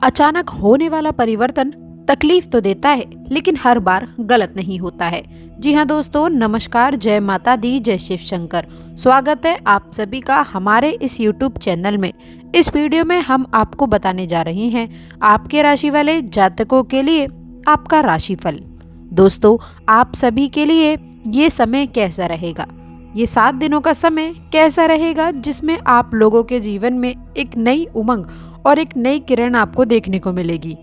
अचानक होने वाला परिवर्तन तकलीफ तो देता है, लेकिन हर बार गलत नहीं होता है। जी हाँ दोस्तों, नमस्कार, जय माता दी, जय शिव शंकर। स्वागत है आप सभी का हमारे इस YouTube चैनल में। इस वीडियो में हम आपको बताने जा रहे हैं आपके राशि वाले जातकों के लिए आपका राशिफल। दोस्तों, आप सभी के लिए ये समय कैसा रहेगा, ये 7 दिनों का समय कैसा रहेगा, जिसमें आप लोगों के जीवन में एक नई उमंग और एक नई किरण आपको देखने को मिलेगी।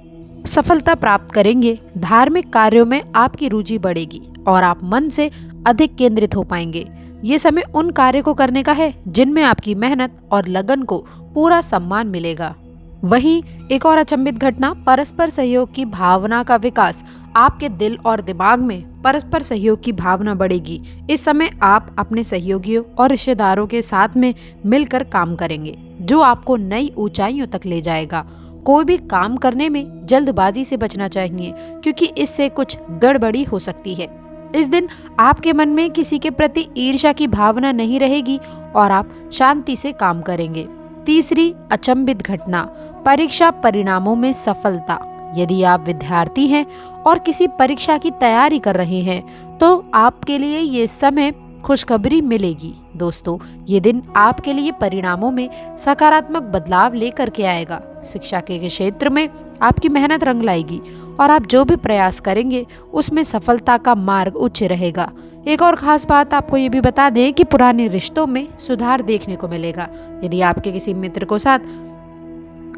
सफलता प्राप्त करेंगे, धार्मिक कार्यों में आपकी रुचि बढ़ेगी और आप मन से अधिक केंद्रित हो पाएंगे। ये समय उन कार्य को करने का है जिनमें आपकी मेहनत और लगन को पूरा सम्मान मिलेगा। वहीं एक और अचंभित घटना, परस्पर सहयोग की भावना का विकास। आपके दिल और दिमाग में परस्पर सहयोग की भावना बढ़ेगी। इस समय आप अपने सहयोगियों और रिश्तेदारों के साथ में मिलकर काम करेंगे, जो आपको नई ऊंचाइयों तक ले जाएगा। कोई भी काम करने में जल्दबाजी से बचना चाहिए, क्योंकि इससे कुछ गड़बड़ी हो सकती है। इस दिन आपके मन में किसी के प्रति ईर्ष्या की भावना नहीं रहेगी और आप शांति से काम करेंगे। तीसरी अचंभित घटना, परीक्षा परिणामों में सफलता। यदि आप विद्यार्थी हैं और किसी परीक्षा की तैयारी कर रहे हैं, तो आपके लिए ये समय खुशखबरी मिलेगी। दोस्तों, ये दिन आपके लिए परिणामों में सकारात्मक बदलाव लेकर के आएगा। शिक्षा के क्षेत्र में आपकी मेहनत रंग लाएगी और आप जो भी प्रयास करेंगे उसमें सफलता का मार्ग उच्च रहेगा। एक और खास बात आपको ये भी बता दें कि पुराने रिश्तों में सुधार देखने को मिलेगा। यदि आपके किसी मित्र को साथ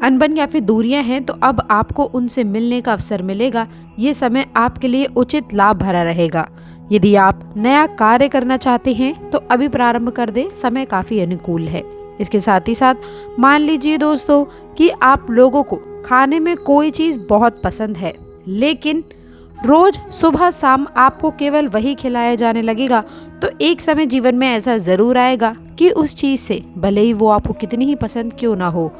अनबन या फिर दूरियां हैं, तो अब आपको उनसे मिलने का अवसर मिलेगा। ये समय आपके लिए उचित लाभ भरा रहेगा। यदि आप नया कार्य करना चाहते हैं तो अभी प्रारंभ कर दें, समय काफी अनुकूल है। इसके साथ ही साथ मान लीजिए दोस्तों कि आप लोगों को खाने में कोई चीज बहुत पसंद है, लेकिन रोज सुबह शाम आपको केवल वही खिलाया जाने लगेगा, तो एक समय जीवन में ऐसा जरूर आएगा कि उस चीज से, भले ही वो आपको कितनी ही पसंद क्यों ना हो,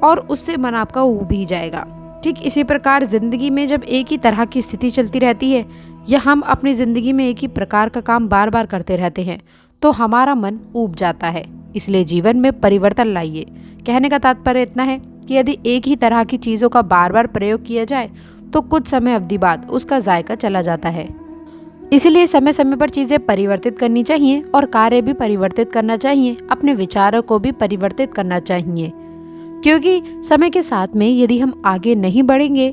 और उससे मन आपका ऊब ही जाएगा। ठीक इसी प्रकार जिंदगी में जब एक ही तरह की स्थिति चलती रहती है या हम अपनी जिंदगी में एक ही प्रकार का काम बार बार करते रहते हैं, तो हमारा मन ऊब जाता है। इसलिए जीवन में परिवर्तन लाइए। कहने का तात्पर्य इतना है कि यदि एक ही तरह की चीजों का बार बार प्रयोग किया जाए तो कुछ समय अवधि बाद उसका जायका चला जाता है। इसलिए समय समय पर चीजें परिवर्तित करनी चाहिए और कार्य भी परिवर्तित करना चाहिए, अपने विचारों को भी परिवर्तित करना चाहिए। क्योंकि समय के साथ में यदि हम आगे नहीं बढ़ेंगे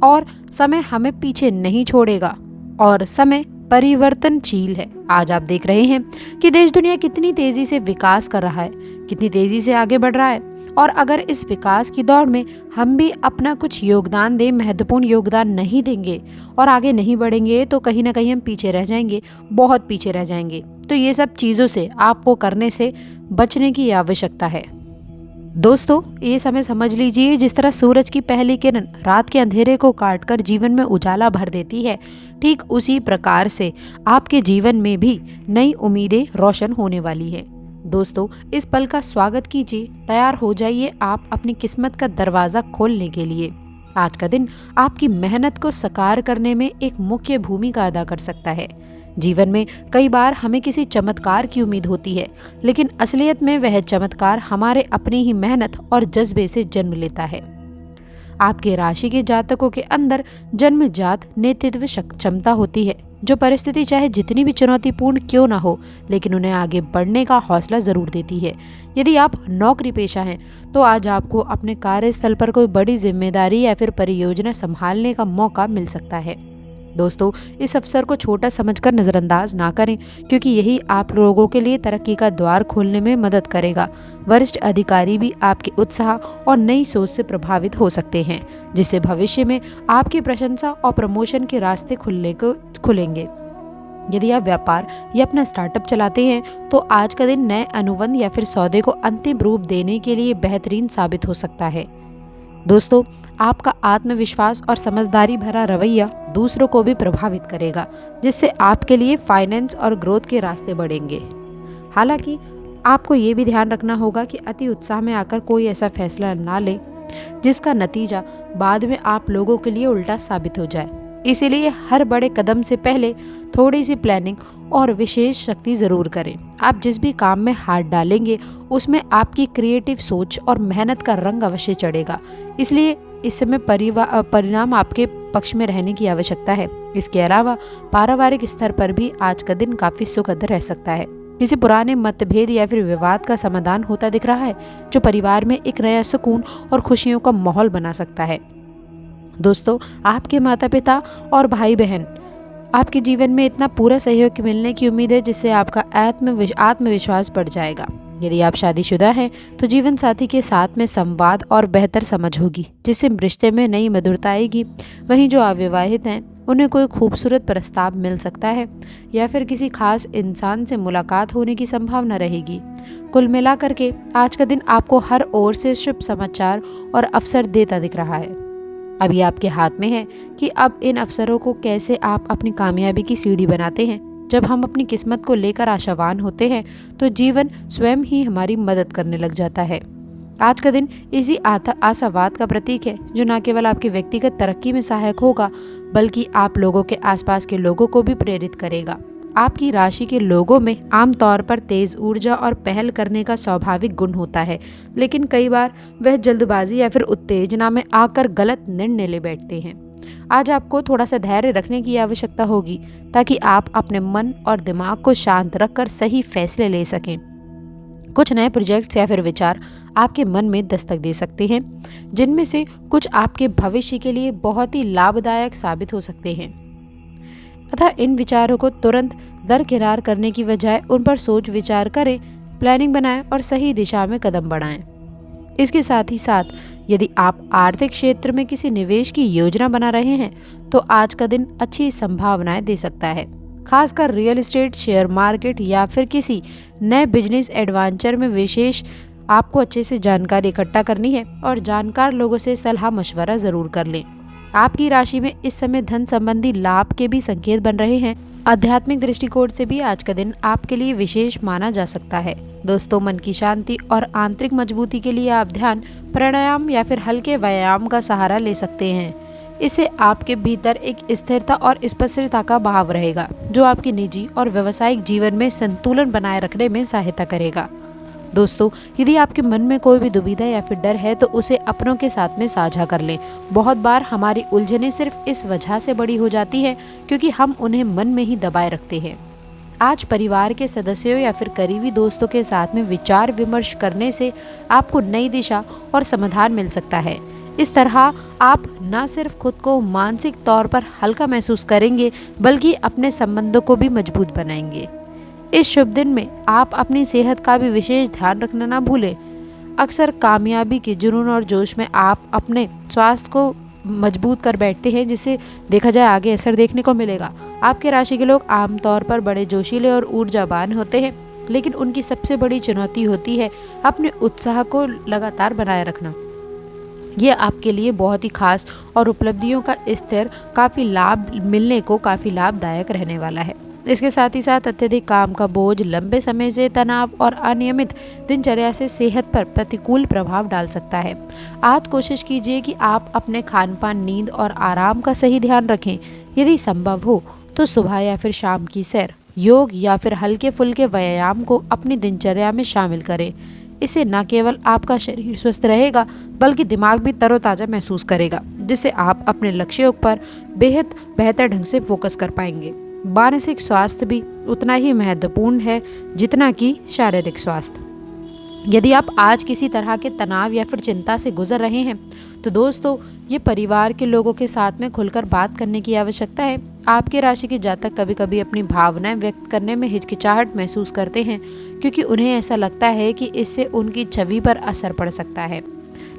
और समय हमें पीछे नहीं छोड़ेगा, और समय परिवर्तनशील है। आज आप देख रहे हैं कि देश दुनिया कितनी तेजी से विकास कर रहा है, कितनी तेजी से आगे बढ़ रहा है, और अगर इस विकास की दौड़ में हम भी अपना कुछ योगदान दें, महत्वपूर्ण योगदान नहीं देंगे और आगे नहीं बढ़ेंगे, तो कहीं ना कहीं हम पीछे रह जाएंगे, बहुत पीछे रह जाएंगे। तो ये सब चीज़ों से आपको करने से बचने की आवश्यकता है। दोस्तों, ये समय समझ लीजिए, जिस तरह सूरज की पहली किरण रात के अंधेरे को काटकर जीवन में उजाला भर देती है, ठीक उसी प्रकार से आपके जीवन में भी नई उम्मीदें रोशन होने वाली हैं। दोस्तों, इस पल का स्वागत कीजिए, तैयार हो जाइए आप अपनी किस्मत का दरवाजा खोलने के लिए। आज का दिन आपकी मेहनत को साकार करने में एक मुख्य भूमिका अदा कर सकता है। जीवन में कई बार हमें किसी चमत्कार की उम्मीद होती है, लेकिन असलियत में वह चमत्कार हमारे अपनी ही मेहनत और जज्बे से जन्म लेता है। आपके राशि के जातकों के अंदर जन्मजात नेतृत्व क्षमता होती है, जो परिस्थिति चाहे जितनी भी चुनौतीपूर्ण क्यों ना हो, लेकिन उन्हें आगे बढ़ने का हौसला जरूर देती है। यदि आप नौकरी पेशा हैं, तो आज आपको अपने कार्यस्थल पर कोई बड़ी जिम्मेदारी या फिर परियोजना संभालने का मौका मिल सकता है। दोस्तों, इस अवसर को छोटा समझकर नजरअंदाज ना करें, क्योंकि यही आप लोगों के लिए तरक्की का द्वार खोलने में मदद करेगा। वरिष्ठ अधिकारी भी आपके उत्साह और नई सोच से प्रभावित हो सकते हैं, जिससे भविष्य में आपकी प्रशंसा और प्रमोशन के रास्ते खुलेंगे। यदि आप व्यापार या अपना स्टार्टअप चलाते हैं, तो आज का दिन नए अनुबंध या फिर सौदे को अंतिम रूप देने के लिए बेहतरीन साबित हो सकता है। दोस्तों, आपका आत्मविश्वास और समझदारी भरा रवैया दूसरों को भी प्रभावित करेगा, जिससे आपके लिए फाइनेंस और ग्रोथ के रास्ते बढ़ेंगे। हालांकि आपको ये भी ध्यान रखना होगा कि अति उत्साह में आकर कोई ऐसा फैसला ना लें जिसका नतीजा बाद में आप लोगों के लिए उल्टा साबित हो जाए। इसीलिए हर बड़े कदम से पहले थोड़ी सी प्लानिंग और विशेष शक्ति जरूर करें। आप जिस भी काम में हाथ डालेंगे उसमें आपकी क्रिएटिव सोच और मेहनत का रंग अवश्य चढ़ेगा। इसलिए इस समय परिणाम आपके पक्ष में रहने की आवश्यकता है। इसके अलावा पारिवारिक स्तर पर भी आज का दिन काफी सुखद रह सकता है। किसी पुराने मतभेद या फिर विवाद का समाधान होता दिख रहा है, जो परिवार में एक नया सुकून और खुशियों का माहौल बना सकता है। दोस्तों, आपके माता पिता और भाई बहन आपके जीवन में इतना पूरा सहयोग मिलने की उम्मीद है, जिससे आपका आत्मविश्वास बढ़ जाएगा। यदि आप शादीशुदा हैं तो जीवन साथी के साथ में संवाद और बेहतर समझ होगी, जिससे रिश्ते में नई मधुरता आएगी। वहीं जो अविवाहित हैं उन्हें कोई खूबसूरत प्रस्ताव मिल सकता है या फिर किसी खास इंसान से मुलाकात होने की संभावना रहेगी। कुल मिलाकर के आज का दिन आपको हर ओर से शुभ समाचार और अवसर देता दिख रहा है। अभी आपके हाथ में है कि अब इन अवसरों को कैसे आप अपनी कामयाबी की सीढ़ी बनाते हैं। जब हम अपनी किस्मत को लेकर आशावान होते हैं तो जीवन स्वयं ही हमारी मदद करने लग जाता है। आज का दिन इसी आशावाद का प्रतीक है, जो न केवल आपकी व्यक्तिगत तरक्की में सहायक होगा, बल्कि आप लोगों के आसपास के लोगों को भी प्रेरित करेगा। आपकी राशि के लोगों में आमतौर पर तेज ऊर्जा और पहल करने का स्वाभाविक गुण होता है, लेकिन कई बार वह जल्दबाजी या फिर उत्तेजना में आकर गलत निर्णय ले बैठते हैं। आज आपको थोड़ा सा धैर्य रखने की आवश्यकता होगी, ताकि आप अपने मन और दिमाग को शांत रखकर सही फैसले ले सकें। कुछ नए प्रोजेक्ट्स या फिर विचार आपके मन में दस्तक दे सकते हैं, जिनमें से कुछ आपके भविष्य के लिए बहुत ही लाभदायक साबित हो सकते हैं। अतः इन विचारों को तुरंत दरकिनार करने की बजाय उन पर सोच विचार करें, प्लानिंग बनाएं और सही दिशा में कदम बढ़ाएं। इसके साथ ही साथ यदि आप आर्थिक क्षेत्र में किसी निवेश की योजना बना रहे हैं तो आज का दिन अच्छी संभावनाएं दे सकता है। खासकर रियल एस्टेट, शेयर मार्केट या फिर किसी नए बिजनेस एडवेंचर में विशेष आपको अच्छे से जानकारी इकट्ठा करनी है और जानकार लोगों से सलाह मशवरा जरूर कर लें। आपकी राशि में इस समय धन संबंधी लाभ के भी संकेत बन रहे हैं। आध्यात्मिक दृष्टिकोण से भी आज का दिन आपके लिए विशेष माना जा सकता है। दोस्तों, मन की शांति और आंतरिक मजबूती के लिए आप ध्यान, प्राणायाम या फिर हल्के व्यायाम का सहारा ले सकते हैं। इससे आपके भीतर एक स्थिरता और स्पष्टता का भाव रहेगा, जो आपकी निजी और व्यावसायिक जीवन में संतुलन बनाए रखने में सहायता करेगा। दोस्तों, यदि आपके मन में कोई भी दुविधा या फिर डर है तो उसे अपनों के साथ में साझा कर लें। बहुत बार हमारी उलझनें सिर्फ इस वजह से बड़ी हो जाती हैं क्योंकि हम उन्हें मन में ही दबाए रखते हैं। आज परिवार के सदस्यों या फिर करीबी दोस्तों के साथ में विचार विमर्श करने से आपको नई दिशा और समाधान मिल सकता है। इस तरह आप न सिर्फ खुद को मानसिक तौर पर हल्का महसूस करेंगे, बल्कि अपने संबंधों को भी मजबूत बनाएंगे। इस शुभ दिन में आप अपनी सेहत का भी विशेष ध्यान रखना ना भूलें। अक्सर कामयाबी के जुनून और जोश में आप अपने स्वास्थ्य को मजबूत कर बैठते हैं, जिससे देखा जाए आगे असर देखने को मिलेगा। आपके राशि के लोग आमतौर पर बड़े जोशीले और ऊर्जावान होते हैं, लेकिन उनकी सबसे बड़ी चुनौती होती है अपने उत्साह को लगातार बनाए रखना। ये आपके लिए बहुत ही खास और उपलब्धियों का स्तर काफ़ी लाभ मिलने को काफ़ी लाभदायक रहने वाला है। इसके साथ ही साथ अत्यधिक काम का बोझ, लंबे समय से तनाव और अनियमित दिनचर्या से सेहत पर प्रतिकूल प्रभाव डाल सकता है। आज कोशिश कीजिए कि आप अपने खान पान, नींद और आराम का सही ध्यान रखें। यदि संभव हो तो सुबह या फिर शाम की सैर, योग या फिर हल्के फुल्के व्यायाम को अपनी दिनचर्या में शामिल करें। इससे न केवल आपका शरीर स्वस्थ रहेगा, बल्कि दिमाग भी तरोताज़ा महसूस करेगा, जिससे आप अपने लक्ष्यों पर बेहद बेहतर ढंग से फोकस कर पाएंगे। मानसिक स्वास्थ्य भी उतना ही महत्वपूर्ण है जितना कि शारीरिक स्वास्थ्य। यदि आप आज किसी तरह के तनाव या फिर चिंता से गुजर रहे हैं तो दोस्तों, ये परिवार के लोगों के साथ में खुलकर बात करने की आवश्यकता है। आपके राशि के जातक कभी कभी अपनी भावनाएं व्यक्त करने में हिचकिचाहट महसूस करते हैं, क्योंकि उन्हें ऐसा लगता है कि इससे उनकी छवि पर असर पड़ सकता है।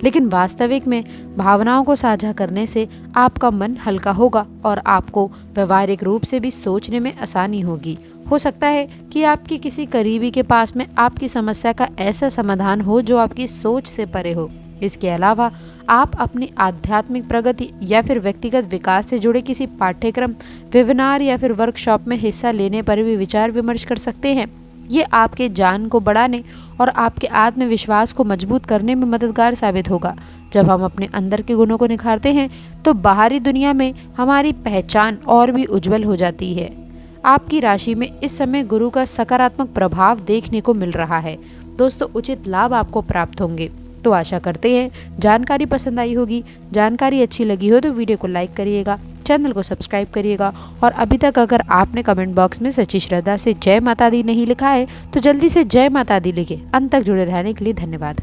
लेकिन वास्तविक में भावनाओं को साझा करने से आपका मन हल्का होगा और आपको व्यवहारिक रूप से भी सोचने में आसानी होगी। हो सकता है कि आपके किसी करीबी के पास में आपकी समस्या का ऐसा समाधान हो जो आपकी सोच से परे हो। इसके अलावा आप अपनी आध्यात्मिक प्रगति या फिर व्यक्तिगत विकास से जुड़े किसी पाठ्यक्रम, वेबिनार या फिर वर्कशॉप में हिस्सा लेने पर भी विचार विमर्श कर सकते हैं। ये आपके ज्ञान को बढ़ाने और आपके आत्मविश्वास को मजबूत करने में मददगार साबित होगा। जब हम अपने अंदर के गुणों को निखारते हैं तो बाहरी दुनिया में हमारी पहचान और भी उज्जवल हो जाती है। आपकी राशि में इस समय गुरु का सकारात्मक प्रभाव देखने को मिल रहा है। दोस्तों, उचित लाभ आपको प्राप्त होंगे। तो आशा करते हैं जानकारी पसंद आई होगी। जानकारी अच्छी लगी हो तो वीडियो को लाइक करिएगा, चैनल को सब्सक्राइब करिएगा और अभी तक अगर आपने कमेंट बॉक्स में सच्ची श्रद्धा से जय माता दी नहीं लिखा है तो जल्दी से जय माता दी लिखे। अंत तक जुड़े रहने के लिए धन्यवाद।